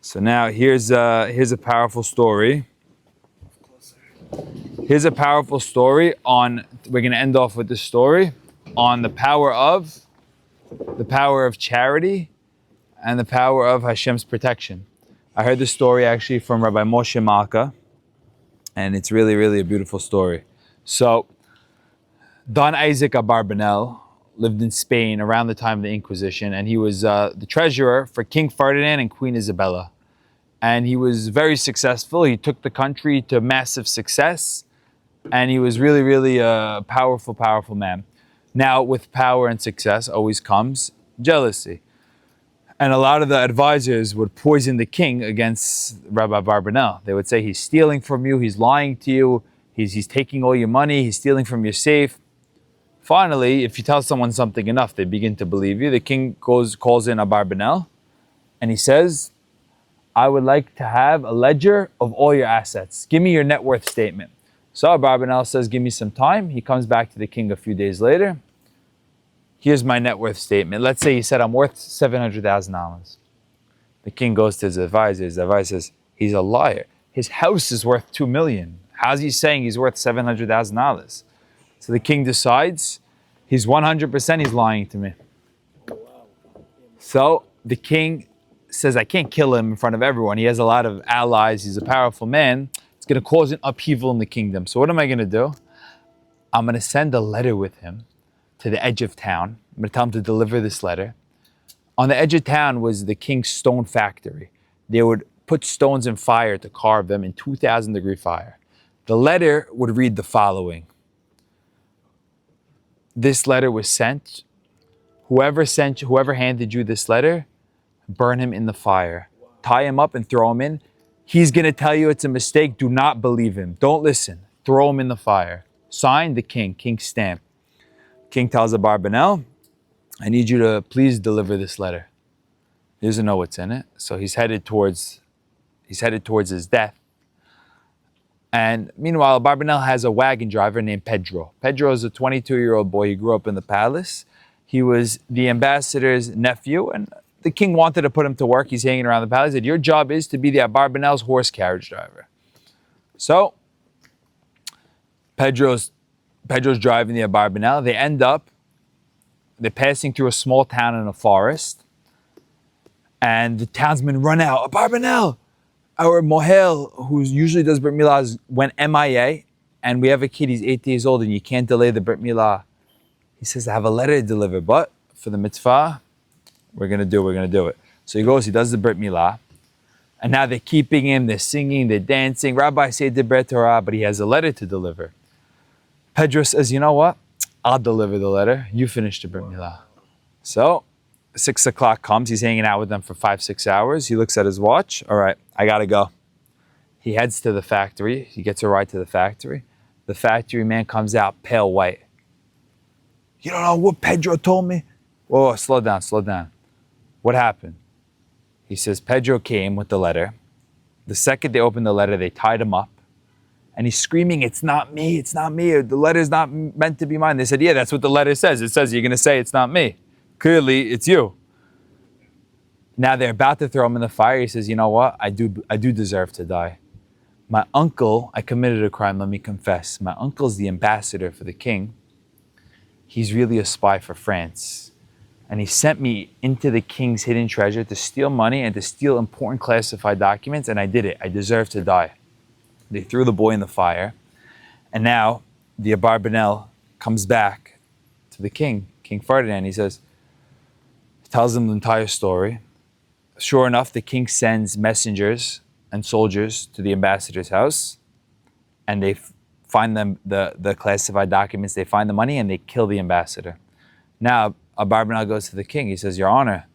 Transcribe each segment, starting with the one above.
So now here's a powerful story. Here's a powerful story on. We're going to end off with this story on the power of charity and the power of Hashem's protection. I heard this story actually from Rabbi Moshe Malka, and it's really, really a beautiful story. So, Don Isaac Abarbanel lived in Spain around the time of the Inquisition, and he was the treasurer for King Ferdinand and Queen Isabella. And he was very successful. He took the country to massive success, and he was really, really a powerful, powerful man. Now, with power and success always comes jealousy. And a lot of the advisors would poison the king against Rabbi Abarbanel. They would say, he's stealing from you, he's lying to you, he's taking all your money, he's stealing from your safe. Finally, if you tell someone something enough, they begin to believe you. The king calls in Abarbanel, and he says, I would like to have a ledger of all your assets. Give me your net worth statement. So Abarbanel says, give me some time. He comes back to the king a few days later. Here's my net worth statement. Let's say he said, I'm worth $700,000. The king goes to his advisor. His advisor says, he's a liar. His house is worth $2 million. How's he saying he's worth $700,000? So the king decides, he's 100%, he's lying to me. So the king says, I can't kill him in front of everyone. He has a lot of allies. He's a powerful man. It's going to cause an upheaval in the kingdom. So what am I going to do? I'm going to send a letter with him to the edge of town. I'm going to tell him to deliver this letter. On the edge of town was the king's stone factory. They would put stones in fire to carve them in 2,000-degree fire. The letter would read the following. This letter was sent. Whoever handed you this letter, burn him in the fire. Tie him up and throw him in. He's going to tell you it's a mistake. Do not believe him. Don't listen. Throw him in the fire. Signed, the king. King's stamp. King tells Abarbanel, I need you to please deliver this letter. He doesn't know what's in it, so he's headed towards his death. And meanwhile, Abarbanel has a wagon driver named Pedro. Pedro is a 22-year-old boy. He grew up in the palace. He was the ambassador's nephew, and the king wanted to put him to work. He's hanging around the palace. He said, your job is to be the Abarbanel's horse carriage driver. So Pedro's driving the Abarbanel. They're passing through a small town in a forest. And the townsmen run out. Abarbanel, our mohel, who usually does Brit Milah, went MIA. And we have a kid, he's 8 years old, and you can't delay the Brit Milah. He says, I have a letter to deliver, but for the mitzvah, we're going to do it. So he goes, he does the Brit Milah. And now they're keeping him, they're singing, they're dancing. Rabbi said the Brit Torah, but he has a letter to deliver. Pedro says, you know what? I'll deliver the letter. You finish the Brit Milah. So 6 o'clock comes. He's hanging out with them for 5-6 hours. He looks at his watch. All right, I got to go. He heads to the factory. He gets a ride to the factory. The factory man comes out pale white. You don't know what Pedro told me? Whoa, slow down. What happened? He says, Pedro came with the letter. The second they opened the letter, they tied him up. And he's screaming, it's not me. The letter's not meant to be mine. They said, yeah, that's what the letter says. It says you're going to say it's not me. Clearly, it's you. Now they're about to throw him in the fire. He says, you know what? I do deserve to die. My uncle, I committed a crime, let me confess. My uncle's the ambassador for the king. He's really a spy for France. And he sent me into the king's hidden treasure to steal money and to steal important classified documents, and I did it. I deserve to die. They threw the boy in the fire. And now the Abarbanel comes back to the king, King Ferdinand. He tells him the entire story. Sure enough, the king sends messengers and soldiers to the ambassador's house, and they find them the classified documents, they find the money, and they kill the ambassador. Now, Abarbanel goes to the king. He says, Your Honor,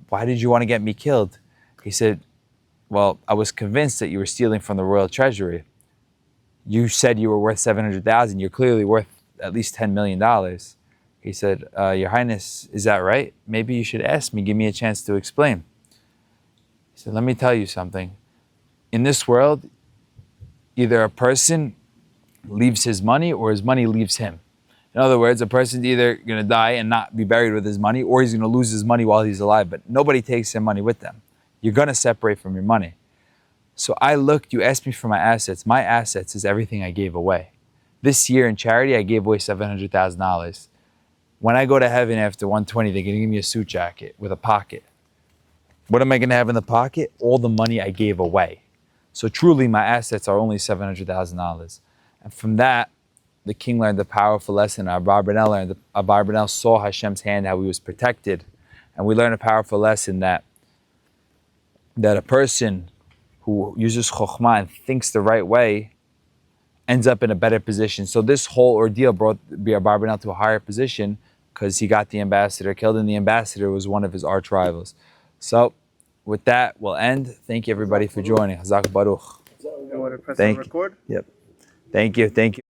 why did you want to get me killed? He said, well, I was convinced that you were stealing from the royal treasury. You said you were worth $700,000. You're clearly worth at least $10 million. He said, Your Highness, is that right? Maybe you should ask me, give me a chance to explain. He said, let me tell you something. In this world, either a person leaves his money or his money leaves him. In other words, a person's either going to die and not be buried with his money, or he's going to lose his money while he's alive, but nobody takes their money with them. you're going to separate from your money. So I looked, you asked me for my assets. My assets is everything I gave away. This year in charity, I gave away $700,000. When I go to heaven after 120, they're going to give me a suit jacket with a pocket. What am I going to have in the pocket? All the money I gave away. So truly, my assets are only $700,000. And from that, the king learned a powerful lesson. Abarbanel saw Hashem's hand, how he was protected. And we learned a powerful lesson that a person who uses chokhmah and thinks the right way ends up in a better position. So this whole ordeal brought Abarbanel to a higher position because he got the ambassador killed, and the ambassador was one of his arch rivals. So with that, we'll end. Thank you everybody for joining. Hazak Baruch. You want to press on record? Yep. Thank you.